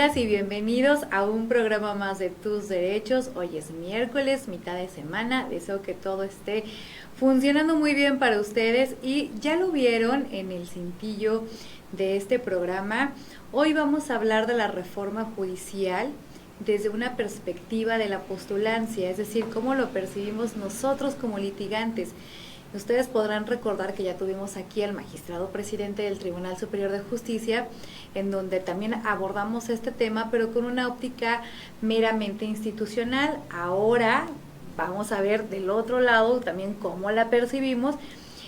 bienvenidas y bienvenidos a un programa más de Tus Derechos. Hoy es miércoles, mitad de semana. Deseo que todo esté funcionando muy bien para ustedes y ya lo vieron en el cintillo de este programa. Hoy vamos a hablar de la reforma judicial desde una perspectiva de la postulancia, es decir, cómo lo percibimos nosotros como litigantes. Ustedes podrán recordar que ya tuvimos aquí al magistrado presidente del Tribunal Superior de Justicia, en donde también abordamos este tema, pero con una óptica meramente institucional. Ahora vamos a ver del otro lado también cómo la percibimos.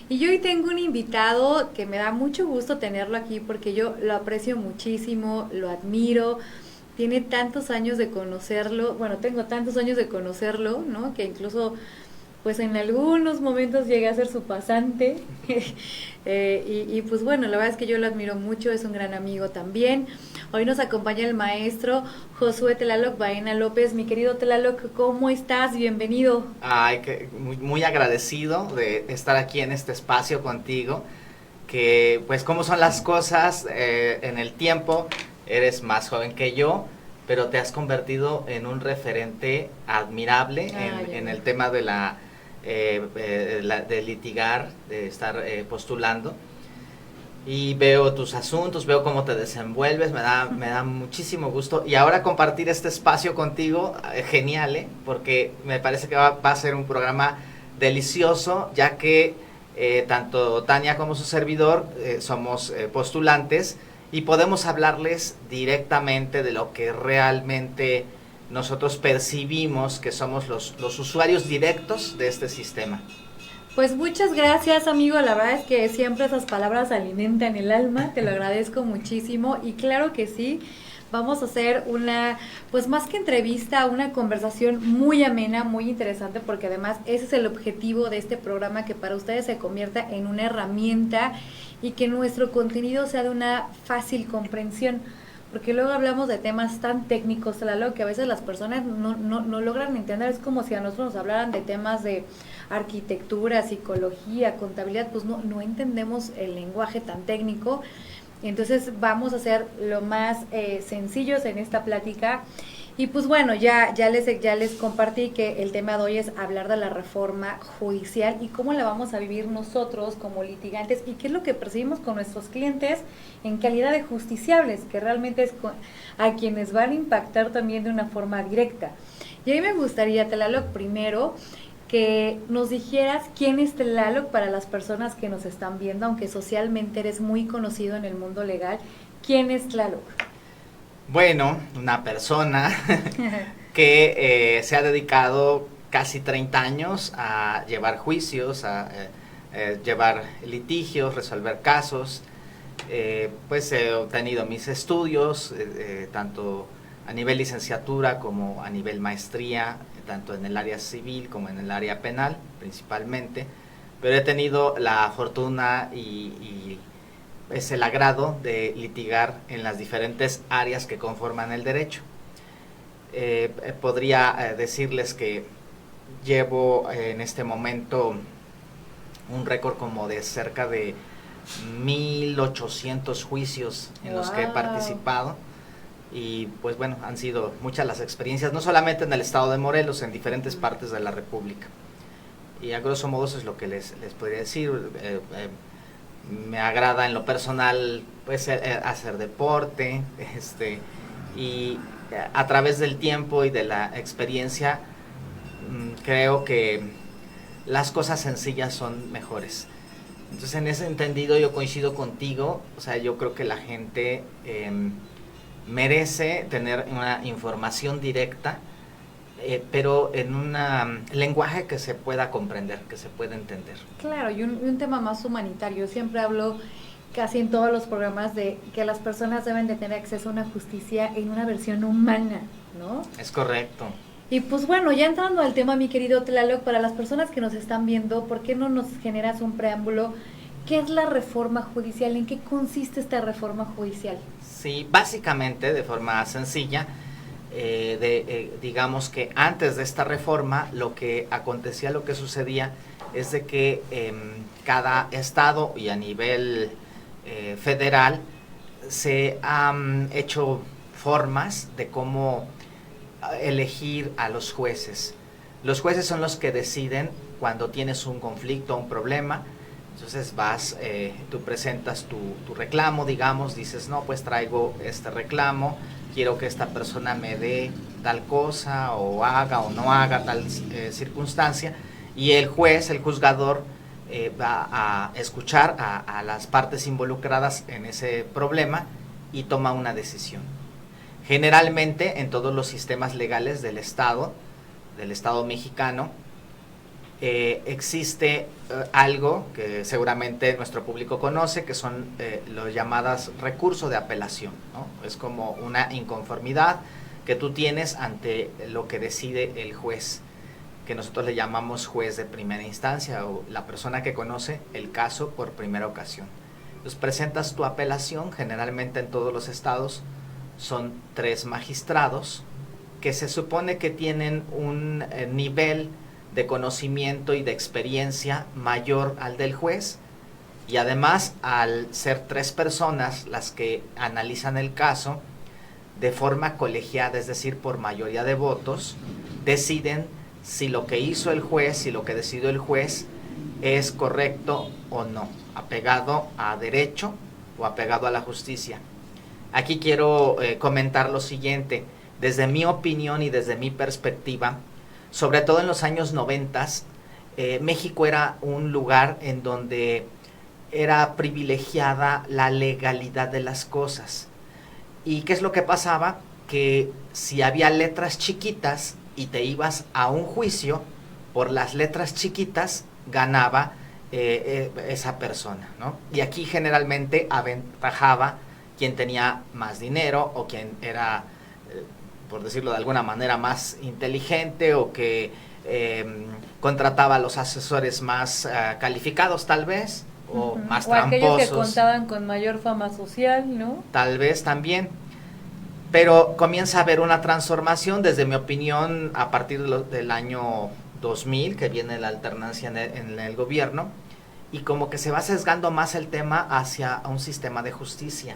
Y yo hoy tengo un invitado que me da mucho gusto tenerlo aquí porque yo lo aprecio muchísimo, lo admiro. Tiene tantos años de conocerlo, bueno, tengo tantos años de conocerlo, ¿no? Que incluso pues en algunos momentos llegué a ser su pasante y pues bueno, la verdad es que yo lo admiro mucho, es un gran amigo también. Hoy nos acompaña el maestro Josué Tlaloc Baena López. Mi querido Tlaloc, ¿cómo estás? Bienvenido. Ay, muy agradecido de estar aquí en este espacio contigo, que pues cómo son las cosas en el tiempo. Eres más joven que yo, pero te has convertido en un referente admirable en el tema de de litigar, de estar postulando. Y veo tus asuntos, veo cómo te desenvuelves, me da muchísimo gusto. Y ahora compartir este espacio contigo, genial, porque me parece que va a ser un programa delicioso, ya que tanto Tania como su servidor somos postulantes y podemos hablarles directamente de lo que realmente nosotros percibimos que somos los usuarios directos de este sistema. Pues muchas gracias, amigo, la verdad es que siempre esas palabras alimentan el alma, te lo agradezco muchísimo y claro que sí, vamos a hacer una, pues más que entrevista, una conversación muy amena, muy interesante, porque además ese es el objetivo de este programa, que para ustedes se convierta en una herramienta y que nuestro contenido sea de una fácil comprensión. Porque luego hablamos de temas tan técnicos, Tlaloc, que a veces las personas no logran entender. Es como si a nosotros nos hablaran de temas de arquitectura, psicología, contabilidad, pues no entendemos el lenguaje tan técnico. Entonces vamos a ser lo más sencillos en esta plática. Y pues bueno, ya les compartí que el tema de hoy es hablar de la reforma judicial y cómo la vamos a vivir nosotros como litigantes y qué es lo que percibimos con nuestros clientes en calidad de justiciables, que realmente es a quienes van a impactar también de una forma directa. Y a mí me gustaría, Tlaloc, primero que nos dijeras quién es Tlaloc para las personas que nos están viendo, aunque socialmente eres muy conocido en el mundo legal. ¿Quién es Tlaloc? Bueno, una persona que se ha dedicado casi 30 años a llevar juicios, a llevar litigios, resolver casos. Pues he obtenido mis estudios, tanto a nivel licenciatura como a nivel maestría, tanto en el área civil como en el área penal principalmente, pero he tenido la fortuna y es el agrado de litigar en las diferentes áreas que conforman el derecho. Podría decirles que llevo en este momento un récord como de cerca de 1,800 juicios en los que he participado. Y pues bueno, han sido muchas las experiencias, no solamente en el estado de Morelos, en diferentes partes de la República. Y a grosso modo eso es lo que les podría decir. Me agrada en lo personal pues hacer deporte, y a través del tiempo y de la experiencia creo que las cosas sencillas son mejores. Entonces en ese entendido yo coincido contigo, o sea, yo creo que la gente merece tener una información directa, pero en un lenguaje que se pueda comprender, que se pueda entender. Claro, y un tema más humanitario. Yo siempre hablo casi en todos los programas de que las personas deben de tener acceso a una justicia en una versión humana, ¿no? Es correcto. Y pues bueno, ya entrando al tema, mi querido Tlaloc, para las personas que nos están viendo, ¿por qué no nos generas un preámbulo? ¿Qué es la reforma judicial? ¿En qué consiste esta reforma judicial? Sí, básicamente, de forma sencilla, digamos que antes de esta reforma lo que acontecía, lo que sucedía es de que cada estado y a nivel federal se han hecho formas de cómo elegir a los jueces. Los jueces son los que deciden cuando tienes un conflicto, un problema. Entonces vas, tú presentas tu reclamo, digamos, dices, no, pues traigo este reclamo, quiero que esta persona me dé tal cosa, o haga o no haga tal circunstancia, y el juez, el juzgador, va a escuchar a las partes involucradas en ese problema y toma una decisión. Generalmente en todos los sistemas legales del Estado mexicano, existe algo que seguramente nuestro público conoce, que son los llamados recursos de apelación, ¿no? Es como una inconformidad que tú tienes ante lo que decide el juez, que nosotros le llamamos juez de primera instancia, o la persona que conoce el caso por primera ocasión. Entonces presentas tu apelación. Generalmente en todos los estados son 3 magistrados que se supone que tienen un nivel de conocimiento y de experiencia mayor al del juez, y además, al ser 3 personas las que analizan el caso de forma colegiada, es decir, por mayoría de votos, deciden si lo que hizo el juez, si lo que decidió el juez es correcto o no, apegado a derecho o apegado a la justicia. Aquí quiero comentar lo siguiente. Desde mi opinión y desde mi perspectiva, sobre todo en los años 90, México era un lugar en donde era privilegiada la legalidad de las cosas. ¿Y qué es lo que pasaba? Que si había letras chiquitas y te ibas a un juicio, por las letras chiquitas ganaba esa persona, ¿no? Y aquí generalmente aventajaba quien tenía más dinero, o quien era, por decirlo de alguna manera, más inteligente, o que contrataba a los asesores más calificados, tal vez, o más o tramposos. aquellos que contaban con mayor fama social, ¿no? Tal vez también. Pero comienza a haber una transformación, desde mi opinión, a partir del año 2000, que viene la alternancia en el gobierno, y como que se va sesgando más el tema hacia un sistema de justicia.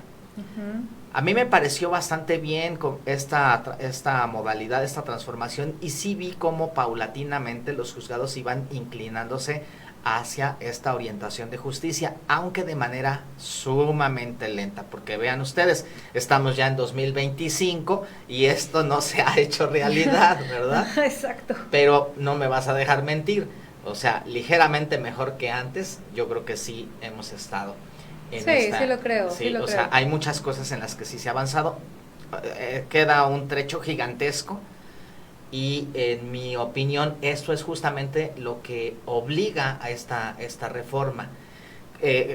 A mí me pareció bastante bien con esta modalidad, esta transformación, y sí vi cómo paulatinamente los juzgados iban inclinándose hacia esta orientación de justicia, aunque de manera sumamente lenta, porque vean ustedes, estamos ya en 2025 y esto no se ha hecho realidad, ¿verdad? Exacto. Pero no me vas a dejar mentir, o sea, ligeramente mejor que antes, yo creo que sí hemos estado. Sí lo creo. Sea, hay muchas cosas en las que sí se ha avanzado, queda un trecho gigantesco, y en mi opinión eso es justamente lo que obliga a esta reforma.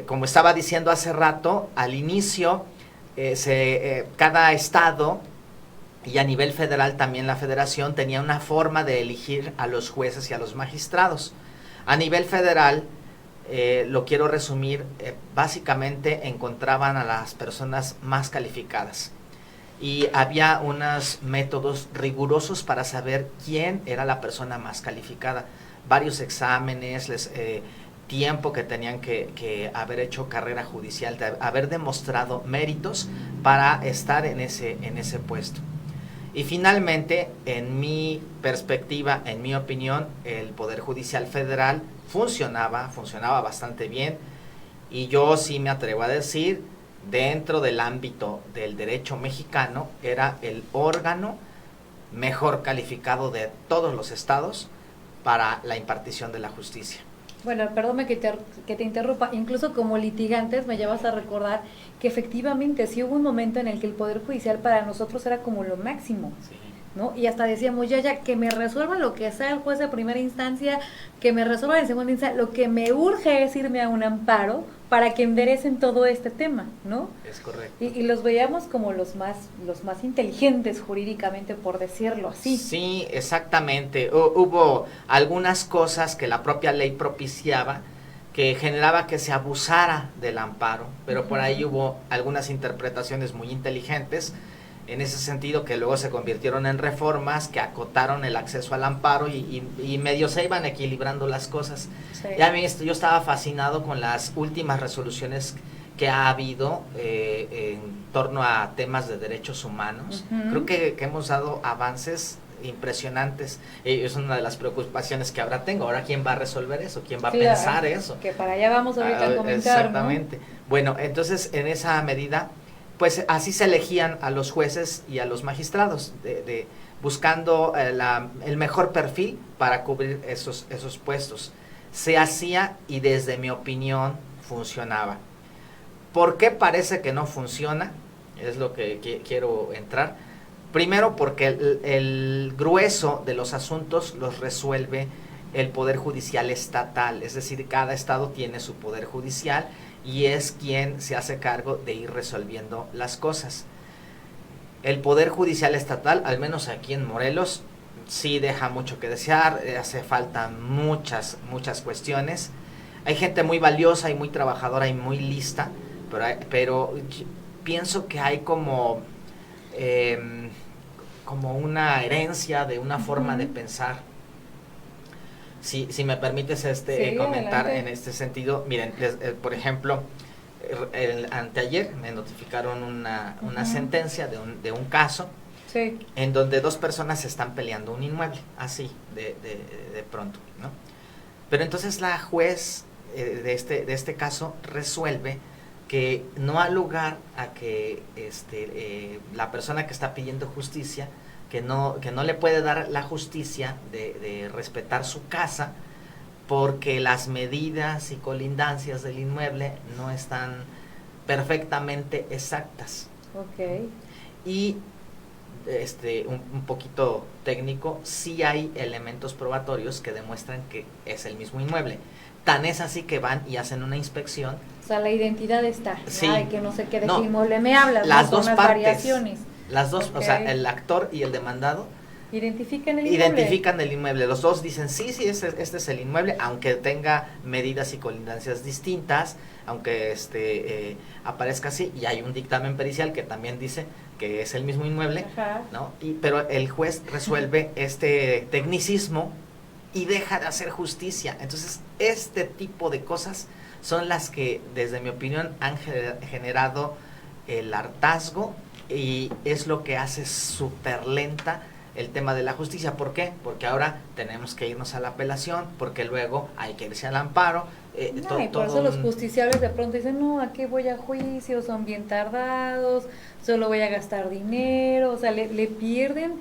Como estaba diciendo hace rato, al inicio cada estado, y a nivel federal también la federación, tenía una forma de elegir a los jueces y a los magistrados. A nivel federal, lo quiero resumir, básicamente encontraban a las personas más calificadas, y había unos métodos rigurosos para saber quién era la persona más calificada. Varios exámenes, tiempo que tenían que haber hecho carrera judicial, de haber demostrado méritos para estar en ese puesto. Y finalmente, en mi perspectiva, en mi opinión, el Poder Judicial Federal funcionaba bastante bien, y yo sí me atrevo a decir, dentro del ámbito del derecho mexicano, era el órgano mejor calificado de todos los estados para la impartición de la justicia. Bueno, perdóname que te interrumpa, incluso como litigantes me llevas a recordar que efectivamente sí hubo un momento en el que el Poder Judicial para nosotros era como lo máximo. Sí. ¿No? Y hasta decíamos, ya, que me resuelvan lo que sea el juez de primera instancia, que me resuelvan en segunda instancia, lo que me urge es irme a un amparo para que enderecen todo este tema, ¿no? Es correcto. Y los veíamos como los más inteligentes jurídicamente, por decirlo así. Sí, exactamente. Hubo algunas cosas que la propia ley propiciaba, que generaba que se abusara del amparo, pero por ahí hubo algunas interpretaciones muy inteligentes en ese sentido, que luego se convirtieron en reformas que acotaron el acceso al amparo, y medio se iban equilibrando las cosas. Sí. Ya yo estaba fascinado con las últimas resoluciones que ha habido en torno a temas de derechos humanos. Creo que hemos dado avances impresionantes. Es una de las preocupaciones que ahora tengo. Ahora, ¿quién va a resolver eso? ¿Quién va a pensar eso? Que para allá vamos ahorita a comentar, exactamente, ¿no? Bueno, entonces, en esa medida, pues así se elegían a los jueces y a los magistrados, buscando el mejor perfil para cubrir esos puestos. Se hacía y desde mi opinión funcionaba. ¿Por qué parece que no funciona? Es lo que quiero entrar. Primero, porque el grueso de los asuntos los resuelve el Poder Judicial estatal, es decir, cada estado tiene su Poder Judicial y es quien se hace cargo de ir resolviendo las cosas. El Poder Judicial estatal, al menos aquí en Morelos, sí deja mucho que desear, hace falta muchas cuestiones. Hay gente muy valiosa y muy trabajadora y muy lista, pero pienso que hay como una herencia de una forma de pensar. Si me permites comentar adelante. En este sentido, miren, por ejemplo, anteayer me notificaron una sentencia de un caso en donde dos personas están peleando un inmueble, así, de pronto, ¿no? Pero entonces la juez de este caso resuelve que no ha lugar a que la persona que está pidiendo justicia, que no le puede dar la justicia de respetar su casa, porque las medidas y colindancias del inmueble no están perfectamente exactas. Okay. Y un poquito técnico, sí hay elementos probatorios que demuestran que es el mismo inmueble. Tan es así que van y hacen una inspección. O sea, la identidad está. Sí. Ay, que no sé qué de qué inmueble me hablas. Las dos partes. Variaciones. Las dos, okay. O sea, el actor y el demandado identifican el inmueble. Los dos dicen, sí, este es el inmueble, aunque tenga medidas y colindancias distintas, aunque aparezca así, y hay un dictamen pericial que también dice que es el mismo inmueble, ajá, ¿no? Pero el juez resuelve este tecnicismo y deja de hacer justicia. Entonces, este tipo de cosas son las que, desde mi opinión, han generado el hartazgo, y es lo que hace súper lenta el tema de la justicia. ¿Por qué? Porque ahora tenemos que irnos a la apelación, porque luego hay que irse al amparo. Y por eso los justiciables de pronto dicen, no, aquí voy a juicio, son bien tardados, solo voy a gastar dinero. O sea, le pierden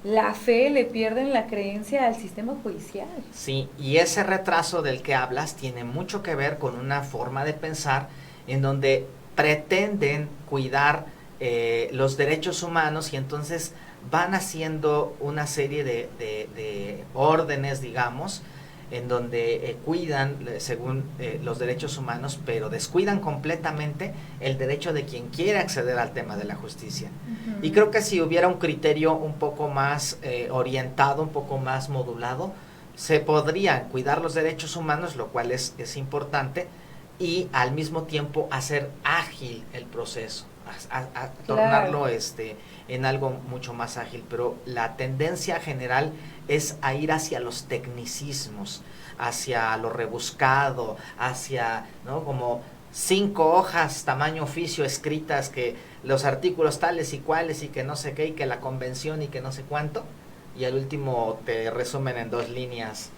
la fe, le pierden la creencia al sistema judicial. Sí, y ese retraso del que hablas tiene mucho que ver con una forma de pensar en donde pretenden cuidar los derechos humanos, y entonces van haciendo una serie de órdenes, digamos, en donde cuidan según los derechos humanos, pero descuidan completamente el derecho de quien quiere acceder al tema de la justicia. Uh-huh. Y creo que si hubiera un criterio un poco más orientado, un poco más modulado, se podrían cuidar los derechos humanos, lo cual es importante, y al mismo tiempo hacer ágil el proceso, a tornarlo en algo mucho más ágil. Pero la tendencia general es a ir hacia los tecnicismos, hacia lo rebuscado, hacia, ¿no?, como 5 hojas tamaño oficio escritas, que los artículos tales y cuales, y que no sé qué, y que la convención y que no sé cuánto, y al último te resumen en 2 líneas.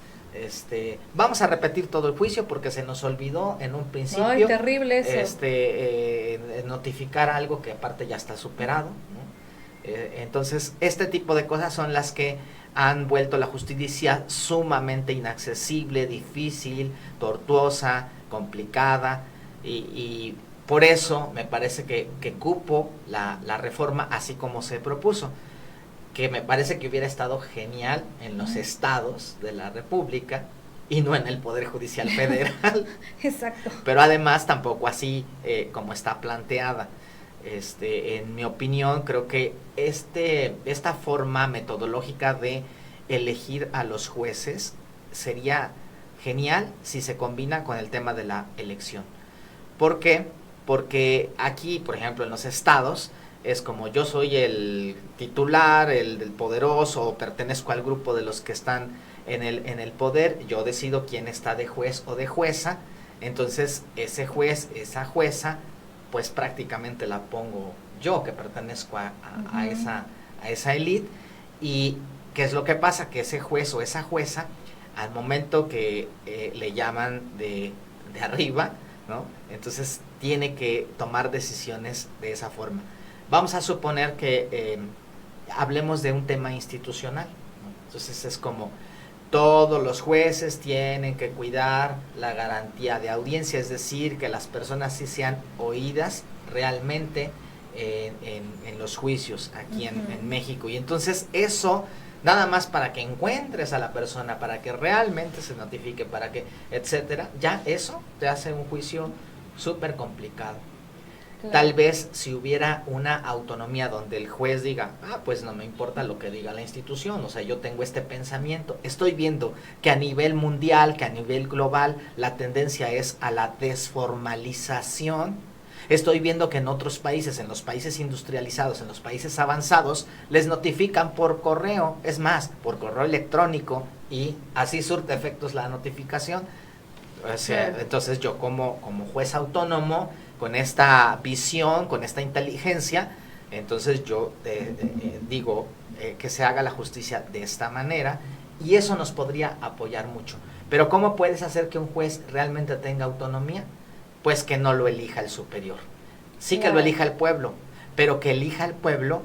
Vamos a repetir todo el juicio porque se nos olvidó en un principio. Ay, terrible eso. Notificar algo que aparte ya está superado, ¿no? Entonces, este tipo de cosas son las que han vuelto la justicia sumamente inaccesible, difícil, tortuosa, complicada, y por eso me parece que cupo la reforma así como se propuso, que me parece que hubiera estado genial en los estados de la República y no en el Poder Judicial Federal. Exacto. Pero además tampoco así como está planteada. En mi opinión, creo que esta forma metodológica de elegir a los jueces sería genial si se combina con el tema de la elección. ¿Por qué? Porque aquí, por ejemplo, en los estados, es como yo soy el titular, el poderoso, o pertenezco al grupo de los que están en el poder, yo decido quién está de juez o de jueza. Entonces ese juez, esa jueza, pues prácticamente la pongo yo, que pertenezco a esa élite. Y ¿qué es lo que pasa? Que ese juez o esa jueza, al momento que le llaman de arriba, ¿no? Entonces tiene que tomar decisiones de esa forma. Vamos a suponer que hablemos de un tema institucional, ¿no? Entonces es como todos los jueces tienen que cuidar la garantía de audiencia, es decir, que las personas sí sean oídas realmente en los juicios aquí en México. Y entonces eso, nada más para que encuentres a la persona, para que realmente se notifique, para que, etcétera, ya eso te hace un juicio súper complicado. Claro. Tal vez si hubiera una autonomía donde el juez diga, pues no me importa lo que diga la institución, o sea, yo tengo este pensamiento, estoy viendo que a nivel mundial, que a nivel global, la tendencia es a la desformalización. Estoy viendo que en otros países, en los países industrializados, en los países avanzados, les notifican por correo, es más, por correo electrónico, y así surte efectos la notificación. O sea, sí. Entonces yo como juez autónomo, con esta visión, con esta inteligencia, entonces yo digo que se haga la justicia de esta manera, y eso nos podría apoyar mucho. Pero ¿cómo puedes hacer que un juez realmente tenga autonomía? Pues que no lo elija el superior. Sí, claro, que lo elija el pueblo, pero que elija el pueblo,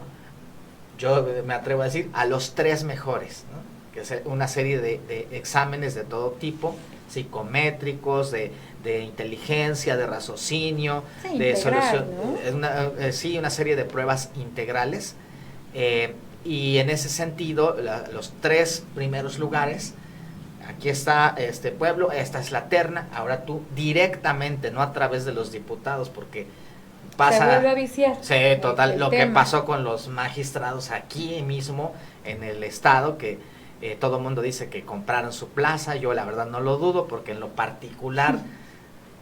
yo me atrevo a decir, a los 3 mejores, ¿no? Que es una serie de exámenes de todo tipo, psicométricos, de inteligencia, de raciocinio, sí, de solución, ¿no? Una serie de pruebas integrales, y en ese sentido, los 3 primeros lugares, aquí está este pueblo, esta es la terna, ahora tú directamente, no a través de los diputados, porque pasa... Se vuelve a viciar. Sí, total, lo tema que pasó con los magistrados aquí mismo en el estado, que todo el mundo dice que compraron su plaza, yo la verdad no lo dudo, porque en lo particular,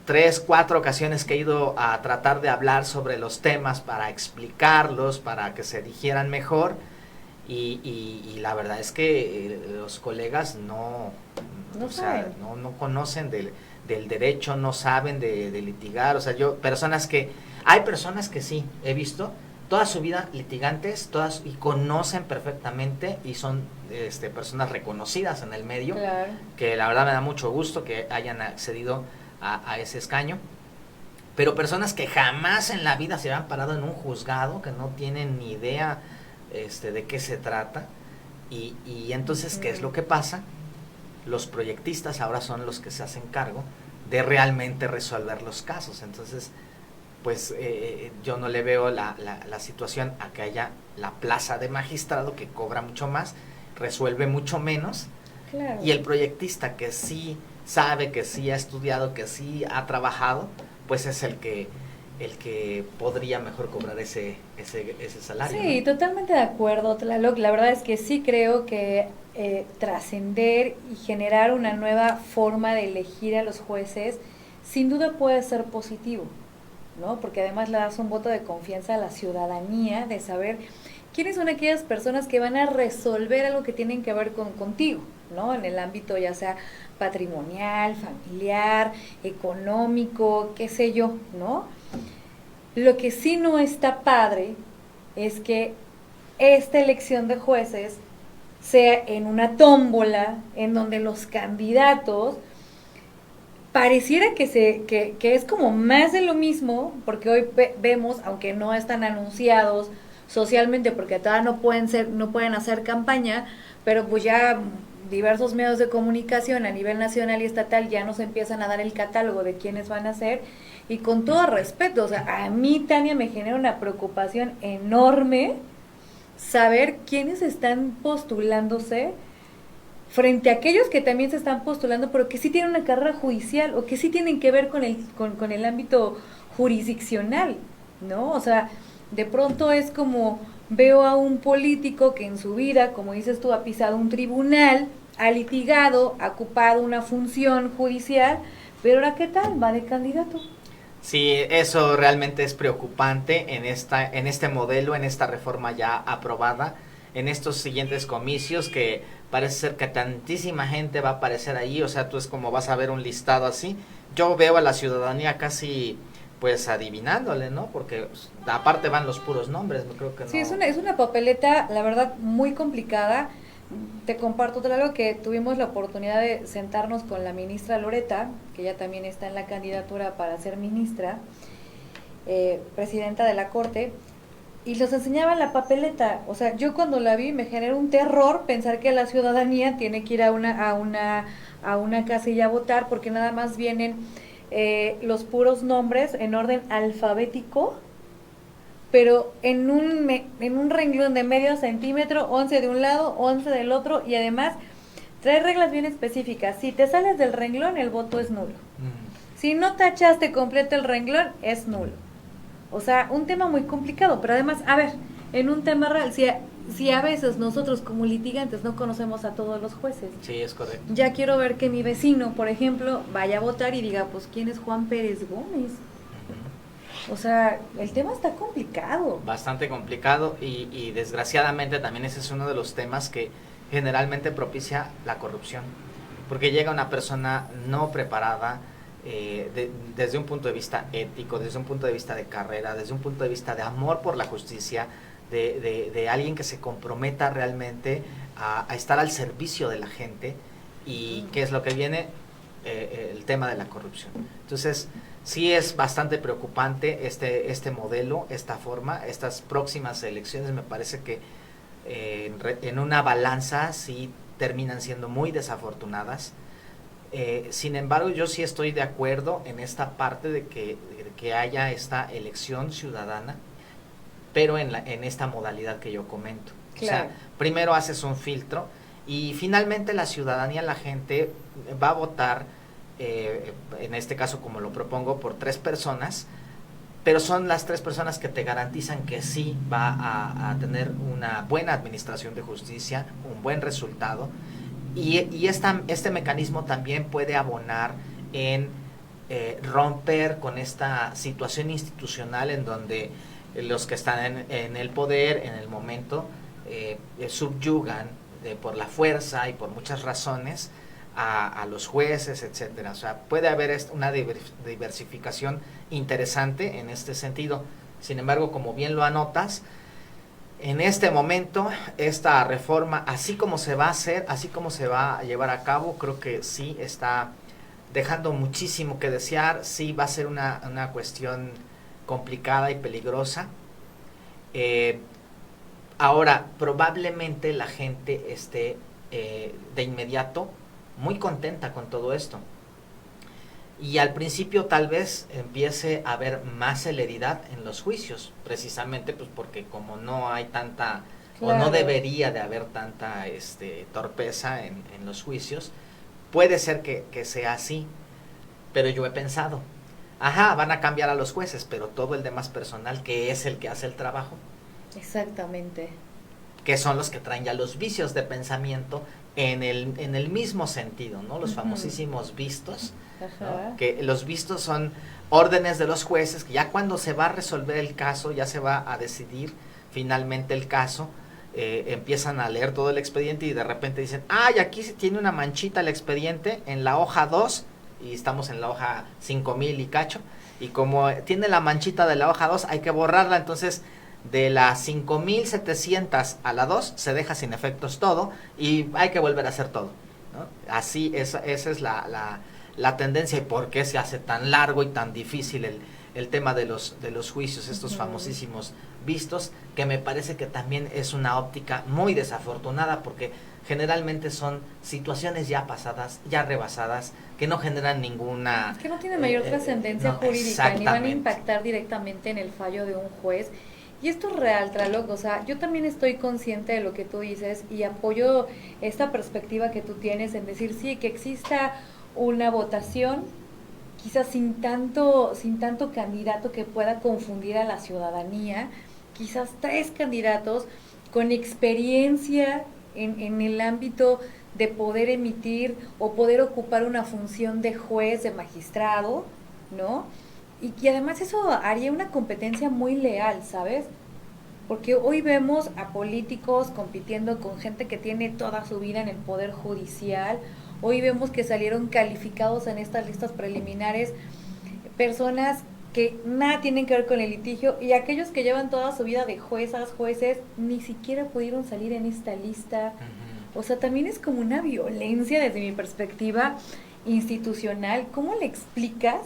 3, 4 ocasiones que he ido a tratar de hablar sobre los temas para explicarlos, para que se digieran mejor, y la verdad es que los colegas no conocen del derecho, no saben de litigar. O sea, hay personas que sí, he visto, toda su vida litigantes, todas, y conocen perfectamente, y son personas reconocidas en el medio, claro, que la verdad me da mucho gusto que hayan accedido a ese escaño, pero personas que jamás en la vida se habían parado en un juzgado, que no tienen ni idea de qué se trata, y entonces, ¿qué es lo que pasa? Los proyectistas ahora son los que se hacen cargo de realmente resolver los casos. Entonces, pues yo no le veo la situación a que haya la plaza de magistrado, que cobra mucho más, resuelve mucho menos, claro, y el proyectista que sí sabe, que sí ha estudiado, que sí ha trabajado, pues es el que podría mejor cobrar ese salario. Sí, ¿no? Totalmente de acuerdo, Tlaloc. La verdad es que sí creo que trascender y generar una nueva forma de elegir a los jueces sin duda puede ser positivo, ¿no? Porque además le das un voto de confianza a la ciudadanía de saber quiénes son aquellas personas que van a resolver algo que tienen que ver contigo, ¿no? En el ámbito ya sea patrimonial, familiar, económico, qué sé yo, ¿no? Lo que sí no está padre es que esta elección de jueces sea en una tómbola en donde los candidatos pareciera que es como más de lo mismo, porque hoy vemos, aunque no están anunciados socialmente porque todavía no pueden hacer campaña, pero pues ya diversos medios de comunicación a nivel nacional y estatal ya nos empiezan a dar el catálogo de quiénes van a ser. Y con todo respeto, o sea, a mí, Tania, me genera una preocupación enorme saber quiénes están postulándose frente a aquellos que también se están postulando, pero que sí tienen una carrera judicial o que sí tienen que ver con el ámbito jurisdiccional, ¿no? O sea, de pronto es como veo a un político que en su vida, como dices tú, ha pisado un tribunal, ha litigado, ha ocupado una función judicial, pero ahora ¿qué tal? Va de candidato. Sí, eso realmente es preocupante en este modelo, en esta reforma ya aprobada, en estos siguientes comicios, que parece ser que tantísima gente va a aparecer ahí. O sea, tú es como vas a ver un listado así. Yo veo a la ciudadanía casi pues adivinándole, ¿no? Porque pues, aparte van los puros nombres, no creo que no. Sí, es una papeleta, la verdad, muy complicada. Te comparto algo que tuvimos la oportunidad de sentarnos con la ministra Loreta, que ella también está en la candidatura para ser ministra, presidenta de la Corte, y nos enseñaba la papeleta. O sea, yo cuando la vi me generó un terror pensar que la ciudadanía tiene que ir a una casilla a votar, porque nada más vienen los puros nombres en orden alfabético, pero en un renglón de medio centímetro, 11 de un lado, 11 del otro, y además trae reglas bien específicas. Si te sales del renglón, el voto es nulo. Si no tachaste completo el renglón, es nulo. O sea, un tema muy complicado, pero además, a ver, en un tema real, si a veces nosotros como litigantes no conocemos a todos los jueces. Sí, es correcto. Ya quiero ver que mi vecino, por ejemplo, vaya a votar y diga, pues, ¿quién es Juan Pérez Gómez? O sea, el tema está complicado. Bastante complicado y desgraciadamente también ese es uno de los temas que generalmente propicia la corrupción. Porque llega una persona no preparada desde un punto de vista ético, desde un punto de vista de carrera, desde un punto de vista de amor por la justicia, de alguien que se comprometa realmente a estar al servicio de la gente. ¿Y qué es lo que viene? El tema de la corrupción. Entonces, sí es bastante preocupante este modelo, esta forma. Estas próximas elecciones me parece que en una balanza sí terminan siendo muy desafortunadas. Sin embargo, yo sí estoy de acuerdo en esta parte de que haya esta elección ciudadana, pero en esta modalidad que yo comento. Claro. O sea, primero haces un filtro y finalmente la ciudadanía, la gente va a votar, en este caso como lo propongo, por 3 personas, pero son las 3 personas que te garantizan que sí va a tener una buena administración de justicia, un buen resultado, y este mecanismo también puede abonar en romper con esta situación institucional en donde los que están en el poder en el momento subyugan por la fuerza y por muchas razones a los jueces, etcétera. O sea, puede haber una diversificación interesante en este sentido. Sin embargo, como bien lo anotas, en este momento esta reforma, así como se va a hacer, así como se va a llevar a cabo, creo que sí está dejando muchísimo que desear. Sí va a ser una cuestión complicada y peligrosa. Ahora, probablemente la gente esté de inmediato muy contenta con todo esto. Y al principio tal vez empiece a haber más celeridad en los juicios, precisamente pues porque como no hay tanta, claro, o no debería de haber tanta torpeza en los juicios, puede ser que sea así. Pero yo he pensado, van a cambiar a los jueces, pero todo el demás personal, que es el que hace el trabajo. Exactamente. Que son los que traen ya los vicios de pensamiento en el mismo sentido, ¿no? Los famosísimos vistos, ¿no? Que los vistos son órdenes de los jueces, que ya cuando se va a resolver el caso, ya se va a decidir finalmente el caso, empiezan a leer todo el expediente y de repente dicen, y aquí tiene una manchita el expediente en la hoja 2, y estamos en la hoja 5000 y cacho, y como tiene la manchita de la hoja 2 hay que borrarla, entonces de la 5700 a la 2 se deja sin efectos todo y hay que volver a hacer todo, ¿no? Así esa es la tendencia. ¿Y por qué se hace tan largo y tan difícil el tema de los juicios, estos famosísimos vistos? Que me parece que también es una óptica muy desafortunada, porque generalmente son situaciones ya pasadas, ya rebasadas, que no generan ninguna... Es que no tiene mayor trascendencia jurídica, ni van a impactar directamente en el fallo de un juez. Y esto es real, Tlaloc, o sea, yo también estoy consciente de lo que tú dices y apoyo esta perspectiva que tú tienes en decir, sí, que exista una votación, quizás sin tanto candidato que pueda confundir a la ciudadanía, quizás 3 candidatos con experiencia en el ámbito de poder emitir o poder ocupar una función de juez, de magistrado, ¿no? Y además eso haría una competencia muy leal, ¿sabes? Porque hoy vemos a políticos compitiendo con gente que tiene toda su vida en el poder judicial. Hoy vemos que salieron calificados en estas listas preliminares personas que nada tienen que ver con el litigio, y aquellos que llevan toda su vida de juezas, jueces, ni siquiera pudieron salir en esta lista. O sea, también es como una violencia desde mi perspectiva institucional. ¿Cómo le explicas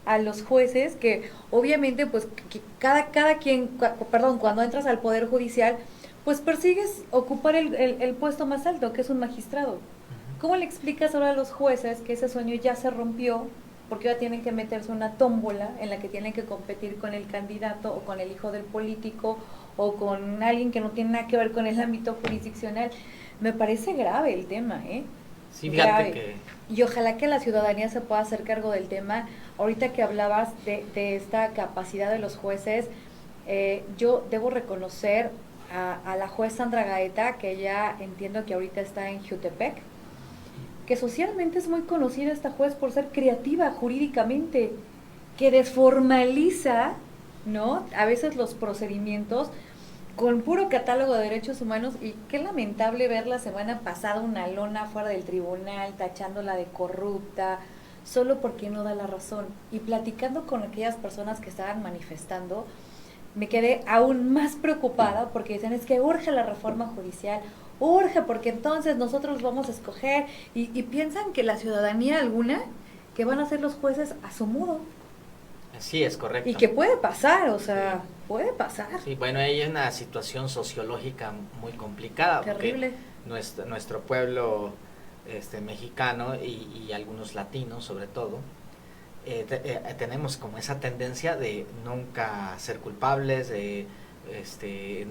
a los jueces que obviamente pues que cada quien, perdón, cuando entras al Poder Judicial, pues persigues ocupar el puesto más alto, que es un magistrado? ¿Cómo le explicas ahora a los jueces que ese sueño ya se rompió, porque ahora tienen que meterse una tómbola en la que tienen que competir con el candidato o con el hijo del político o con alguien que no tiene nada que ver con el ámbito jurisdiccional? Me parece grave el tema, ¿eh? Sí, fíjate que... Y ojalá que la ciudadanía se pueda hacer cargo del tema. Ahorita que hablabas de esta capacidad de los jueces, yo debo reconocer a la juez Sandra Gaeta, que ya entiendo que ahorita está en Jutepec, que socialmente es muy conocida esta juez por ser creativa jurídicamente, que desformaliza, ¿no?, a veces los procedimientos con puro catálogo de derechos humanos. Y qué lamentable ver la semana pasada una lona fuera del tribunal tachándola de corrupta solo porque no da la razón. Y platicando con aquellas personas que estaban manifestando, me quedé aún más preocupada porque dicen, es que urge la reforma judicial, urge porque entonces nosotros vamos a escoger, y piensan que la ciudadanía alguna, que van a ser los jueces a su modo. Sí, es correcto. Y que puede pasar, o sea, sí, puede pasar. Sí, bueno, hay una situación sociológica muy complicada. Terrible. Nuestro pueblo mexicano y algunos latinos sobre todo, tenemos como esa tendencia de nunca ser culpables, de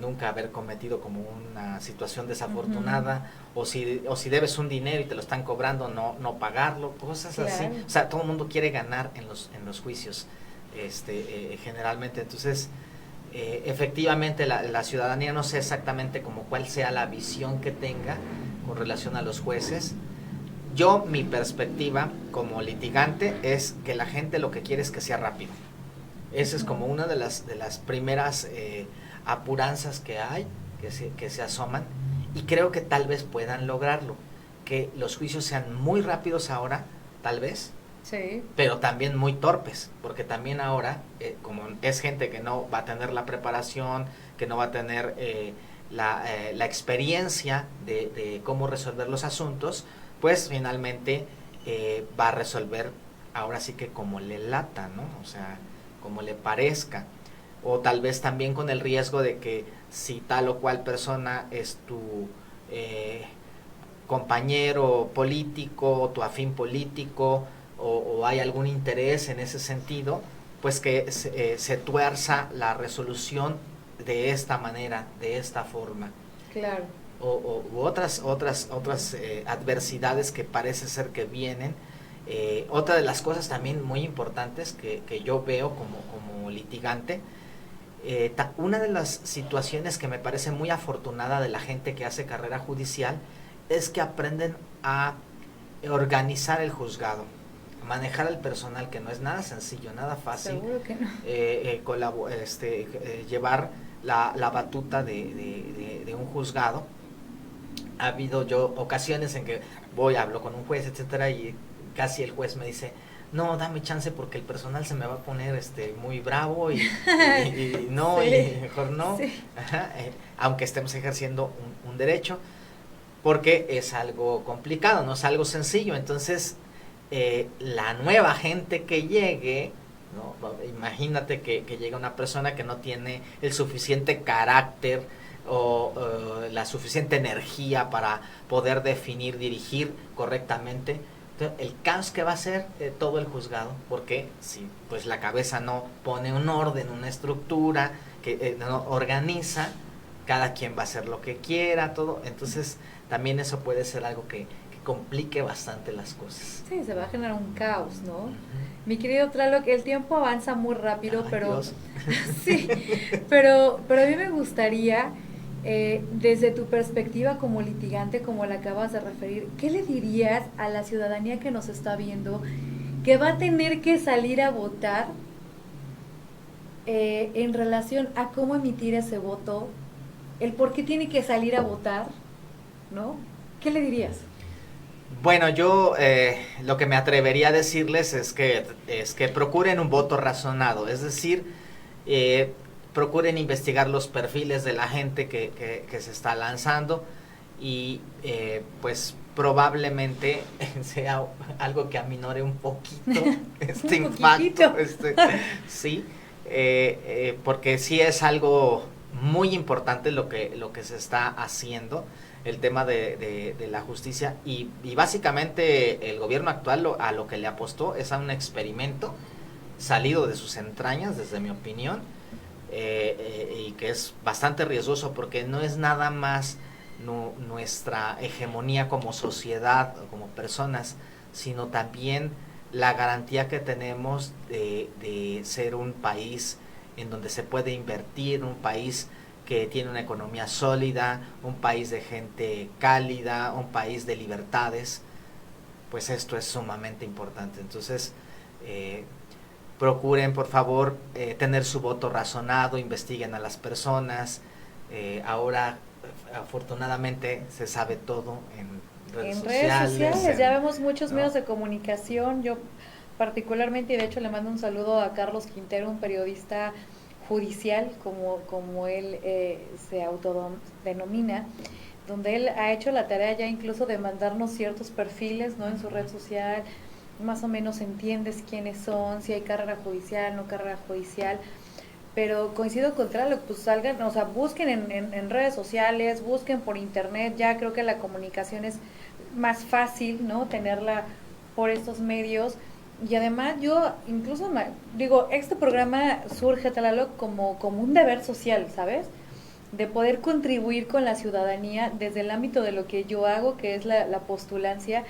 nunca haber cometido como una situación desafortunada, o si debes un dinero y te lo están cobrando, no pagarlo, cosas claro, así. O sea, todo el mundo quiere ganar en los juicios, generalmente. Entonces, efectivamente la ciudadanía, no sé exactamente como cuál sea la visión que tenga con relación a los jueces. Mi perspectiva como litigante es que la gente lo que quiere es que sea rápido. Esa es como una de las primeras apuranzas que hay, que se asoman, y creo que tal vez puedan lograrlo, que los juicios sean muy rápidos ahora, tal vez, sí, pero también muy torpes, porque también ahora, como es gente que no va a tener la preparación, que no va a tener la experiencia de cómo resolver los asuntos, pues finalmente va a resolver ahora sí que como le lata, ¿no? O sea, como le parezca, o tal vez también con el riesgo de que si tal o cual persona es tu compañero político, o tu afín político, o hay algún interés en ese sentido, pues que se tuerza la resolución de esta manera, de esta forma. Claro. U otras adversidades que parece ser que vienen. Otra de las cosas también muy importantes que yo veo como litigante, una de las situaciones que me parece muy afortunada de la gente que hace carrera judicial es que aprenden a organizar el juzgado, a manejar el personal, que no es nada sencillo, nada fácil. Seguro que no. Llevar la batuta de un juzgado. Ha habido ocasiones en que hablo con un juez, etcétera, y casi el juez me dice, no, dame chance porque el personal se me va a poner muy bravo y no, sí, y mejor no, sí. Ajá, aunque estemos ejerciendo un derecho, porque es algo complicado, no es algo sencillo. Entonces, la nueva gente que llegue, ¿no? Imagínate que llega una persona que no tiene el suficiente carácter o la suficiente energía para poder definir, dirigir correctamente. Entonces, el caos que va a ser todo el juzgado, porque si pues la cabeza no pone un orden, una estructura, que no organiza, cada quien va a hacer lo que quiera, todo. Entonces también eso puede ser algo que complique bastante las cosas. Sí, se va a generar un caos, ¿no? Uh-huh. Mi querido Tlaloc, el tiempo avanza muy rápido. Ay, pero Dios. Sí, pero a mí me gustaría, desde tu perspectiva como litigante, como la acabas de referir, ¿qué le dirías a la ciudadanía que nos está viendo, que va a tener que salir a votar en relación a cómo emitir ese voto, el por qué tiene que salir a votar, ¿no? ¿Qué le dirías? Bueno, yo lo que me atrevería a decirles es que procuren un voto razonado, es decir, procuren investigar los perfiles de la gente que se está lanzando y pues probablemente sea algo que aminore un poquito este impacto, sí, porque sí es algo muy importante lo que se está haciendo, el tema de la justicia y básicamente el gobierno actual a lo que le apostó es a un experimento salido de sus entrañas, desde mi opinión, y que es bastante riesgoso porque no es nada más nuestra hegemonía como sociedad o como personas, sino también la garantía que tenemos de ser un país en donde se puede invertir, un país que tiene una economía sólida, un país de gente cálida, un país de libertades. Pues esto es sumamente importante. Entonces, procuren por favor tener su voto razonado, investiguen a las personas. Ahora afortunadamente se sabe todo en redes sociales. Ya vemos muchos medios de comunicación. Yo particularmente, y de hecho le mando un saludo a Carlos Quintero, un periodista judicial, como él se autodenomina, donde él ha hecho la tarea ya incluso de mandarnos ciertos perfiles, ¿no?, en su red social, más o menos entiendes quiénes son, si hay carrera judicial, no carrera judicial, pero coincido con Tlaloc, pues salgan, o sea, busquen en redes sociales, busquen por internet, ya creo que la comunicación es más fácil, ¿no?, tenerla por estos medios. Y además yo incluso digo, este programa surge, Tlaloc, como un deber social, ¿sabes? De poder contribuir con la ciudadanía desde el ámbito de lo que yo hago, que es la postulancia.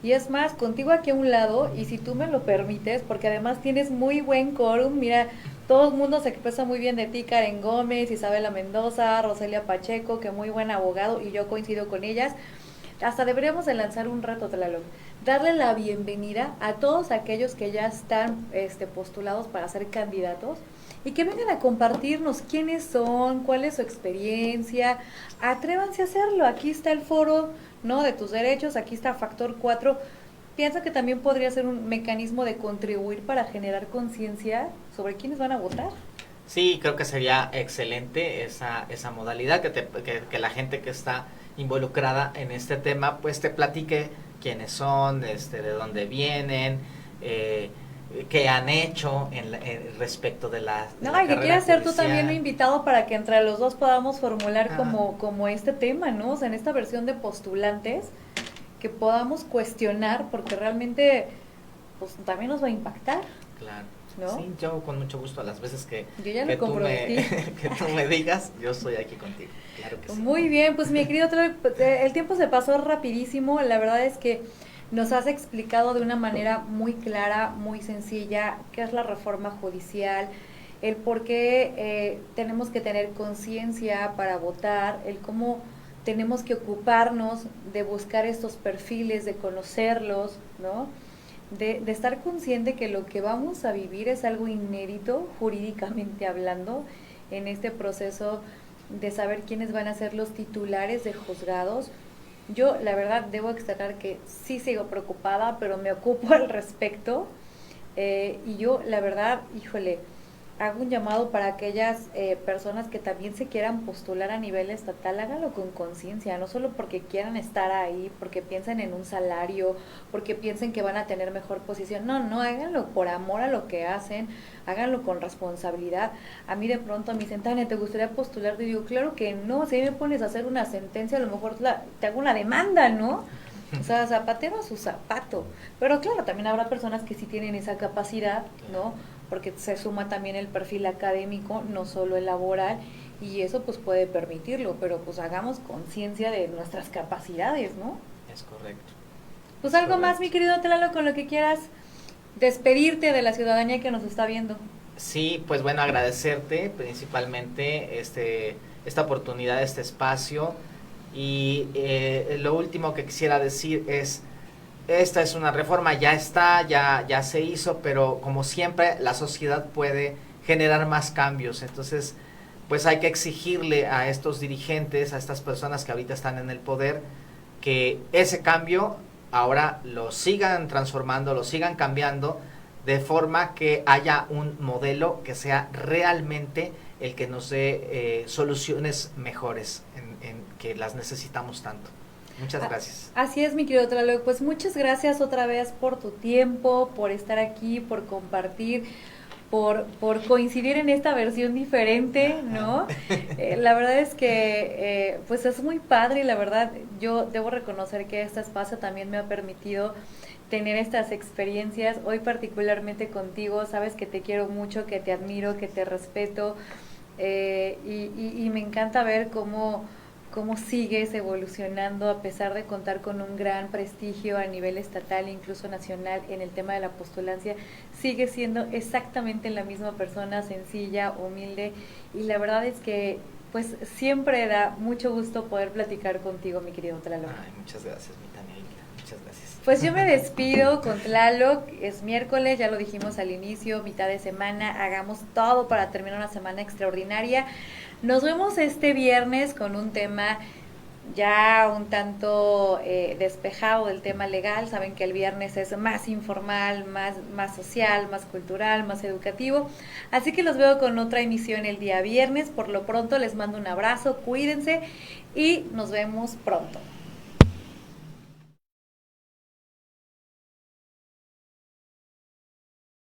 Y es más, contigo aquí a un lado, y si tú me lo permites, porque además tienes muy buen quórum, mira, todo el mundo se expresa muy bien de ti, Karen Gómez, Isabela Mendoza, Roselia Pacheco, que muy buen abogado, y yo coincido con ellas. Hasta deberíamos de lanzar un reto, Tlaloc, darle la bienvenida a todos aquellos que ya están postulados para ser candidatos y que vengan a compartirnos quiénes son, cuál es su experiencia. Atrévanse a hacerlo, aquí está el foro, ¿no?, de tus derechos, aquí está Factor 4. Pienso que también podría ser un mecanismo de contribuir para generar conciencia sobre quiénes van a votar. Sí, creo que sería excelente esa modalidad, que la gente que está involucrada en este tema pues te platique quiénes son, de dónde vienen, qué han hecho respecto de la No, y que quieras ser tú también un invitado para que entre los dos podamos formular como este tema, ¿no? O sea, en esta versión de postulantes, que podamos cuestionar, porque realmente pues también nos va a impactar. Claro. ¿No? Sí, yo con mucho gusto, a las veces que tú me digas, yo estoy aquí contigo. Claro que sí. Muy bien, pues mi querido Tlaloc, el tiempo se pasó rapidísimo. La verdad es que nos has explicado de una manera muy clara, muy sencilla, qué es la reforma judicial, el por qué tenemos que tener conciencia para votar, el cómo tenemos que ocuparnos de buscar estos perfiles, de conocerlos, ¿no? De estar consciente que lo que vamos a vivir es algo inédito, jurídicamente hablando, en este proceso de saber quiénes van a ser los titulares de juzgados. Yo, la verdad, debo externar que sí sigo preocupada, pero me ocupo al respecto. Y yo, la verdad, híjole, hago un llamado para aquellas personas que también se quieran postular a nivel estatal, háganlo con conciencia, no solo porque quieran estar ahí, porque piensen en un salario, porque piensen que van a tener mejor posición, no, háganlo por amor a lo que hacen, háganlo con responsabilidad. A mí de pronto me dicen, Tania, ¿te gustaría postularte? Y digo, claro que no, si me pones a hacer una sentencia, a lo mejor te hago una demanda, ¿no? O sea, zapatero a su zapato. Pero claro, también habrá personas que sí tienen esa capacidad, ¿no? Porque se suma también el perfil académico, no solo el laboral, y eso pues puede permitirlo, pero pues hagamos conciencia de nuestras capacidades, ¿no? Es correcto. Pues algo más, mi querido Tlaloc, con lo que quieras despedirte de la ciudadanía que nos está viendo. Sí, pues bueno, agradecerte principalmente esta oportunidad, este espacio, y lo último que quisiera decir es: esta es una reforma, ya se hizo, pero como siempre la sociedad puede generar más cambios. Entonces, pues hay que exigirle a estos dirigentes, a estas personas que ahorita están en el poder, que ese cambio ahora lo sigan transformando, lo sigan cambiando, de forma que haya un modelo que sea realmente el que nos dé soluciones mejores, que las necesitamos tanto. Muchas gracias. Así es, mi querido Tlaloc, pues muchas gracias otra vez por tu tiempo, por estar aquí, por compartir, por coincidir en esta versión diferente, ¿no? La verdad es que pues es muy padre y la verdad yo debo reconocer que este espacio también me ha permitido tener estas experiencias. Hoy particularmente contigo, sabes que te quiero mucho, que te admiro, que te respeto, y me encanta ver cómo sigues evolucionando a pesar de contar con un gran prestigio a nivel estatal e incluso nacional en el tema de la postulancia. Sigues siendo exactamente la misma persona, sencilla, humilde, y la verdad es que pues siempre da mucho gusto poder platicar contigo, mi querido Tlaloc. Ay, muchas gracias, mi Danielita, muchas gracias. Pues yo me despido con Tlaloc. Es miércoles, ya lo dijimos al inicio, mitad de semana, hagamos todo para terminar una semana extraordinaria. Nos vemos este viernes con un tema ya un tanto despejado del tema legal. Saben que el viernes es más informal, más social, más cultural, más educativo. Así que los veo con otra emisión el día viernes. Por lo pronto les mando un abrazo, cuídense y nos vemos pronto.